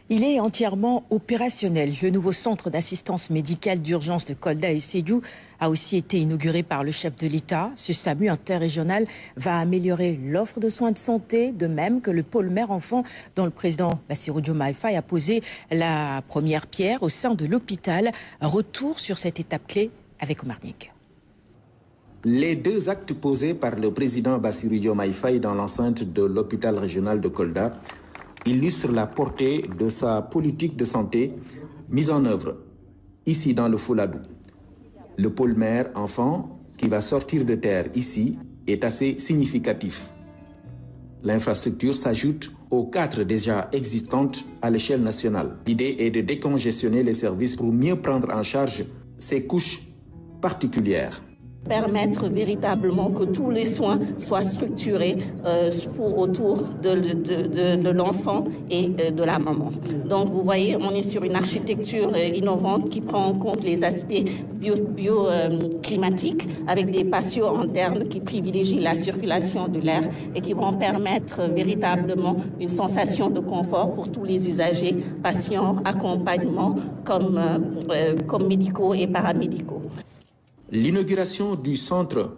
Il est entièrement opérationnel. Le nouveau centre d'assistance médicale d'urgence de Kolda et Sédhiou a aussi été inauguré par le chef de l'État. Ce SAMU interrégional va améliorer l'offre de soins de santé, de même que le pôle mère-enfant dont le président Bassirou Diomaye Faye a posé la première pierre au sein de l'hôpital. Retour sur cette étape clé avec Omar Nyek. Les deux actes posés par le président Bassirou Diomaye Faye dans l'enceinte de l'hôpital régional de Kolda illustre la portée de sa politique de santé mise en œuvre ici dans le Fouladou. Le pôle mère-enfant qui va sortir de terre ici est assez significatif. L'infrastructure s'ajoute aux 4 déjà existantes à l'échelle nationale. L'idée est de décongestionner les services pour mieux prendre en charge ces couches particulières. Permettre véritablement que tous les soins soient structurés autour de l'enfant et de la maman. Donc vous voyez, on est sur une architecture innovante qui prend en compte les aspects bioclimatiques avec des patios internes qui privilégient la circulation de l'air et qui vont permettre véritablement une sensation de confort pour tous les usagers, patients, accompagnement comme médicaux et paramédicaux. L'inauguration du centre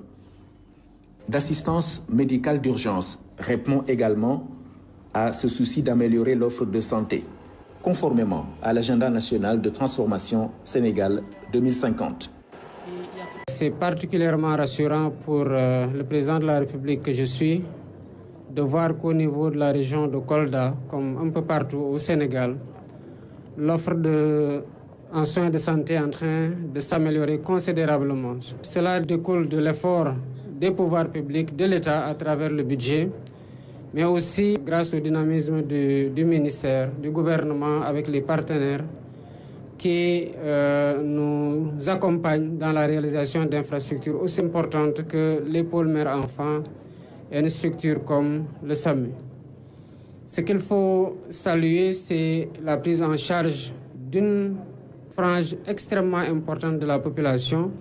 d'assistance médicale d'urgence répond également à ce souci d'améliorer l'offre de santé, conformément à l'agenda national de transformation Sénégal 2050. C'est particulièrement rassurant pour le président de la République que je suis de voir qu'au niveau de la région de Kolda, comme un peu partout au Sénégal, l'offre en soins de santé est en train de s'améliorer considérablement. Cela découle de l'effort des pouvoirs publics, de l'État à travers le budget, mais aussi grâce au dynamisme du ministère, du gouvernement avec les partenaires qui nous accompagnent dans la réalisation d'infrastructures aussi importantes que les pôles mère-enfant et une structure comme le SAMU. Ce qu'il faut saluer, c'est la prise en charge d'une frange extrêmement importante de la population,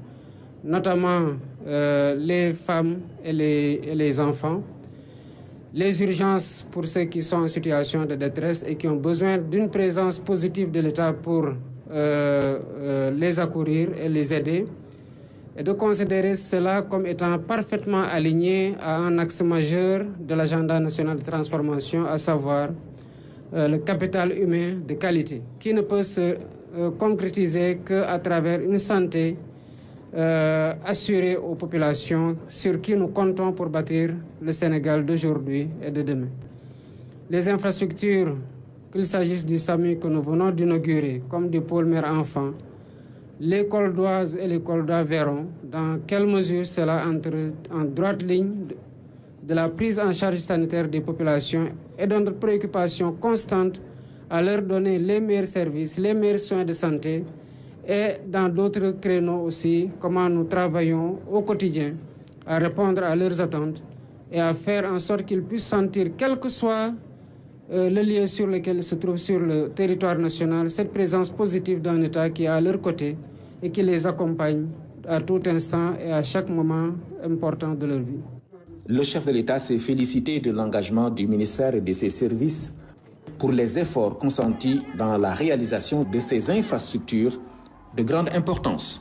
notamment les femmes et les enfants, les urgences pour ceux qui sont en situation de détresse et qui ont besoin d'une présence positive de l'État pour les accourir et les aider, et de considérer cela comme étant parfaitement aligné à un axe majeur de l'agenda national de transformation, à savoir le capital humain de qualité, qui ne peut se concrétiser qu'à travers une santé assurée aux populations sur qui nous comptons pour bâtir le Sénégal d'aujourd'hui et de demain. Les infrastructures, qu'il s'agisse du SAMU que nous venons d'inaugurer, comme du pôle mère-enfant, les Koldoises et les Koldois verront dans quelle mesure cela entre en droite ligne de la prise en charge sanitaire des populations et de notre préoccupation constante à leur donner les meilleurs services, les meilleurs soins de santé et dans d'autres créneaux aussi, comment nous travaillons au quotidien à répondre à leurs attentes et à faire en sorte qu'ils puissent sentir, quel que soit le lieu sur lequel ils se trouvent sur le territoire national, cette présence positive d'un État qui est à leur côté et qui les accompagne à tout instant et à chaque moment important de leur vie. Le chef de l'État s'est félicité de l'engagement du ministère et de ses services pour les efforts consentis dans la réalisation de ces infrastructures de grande importance.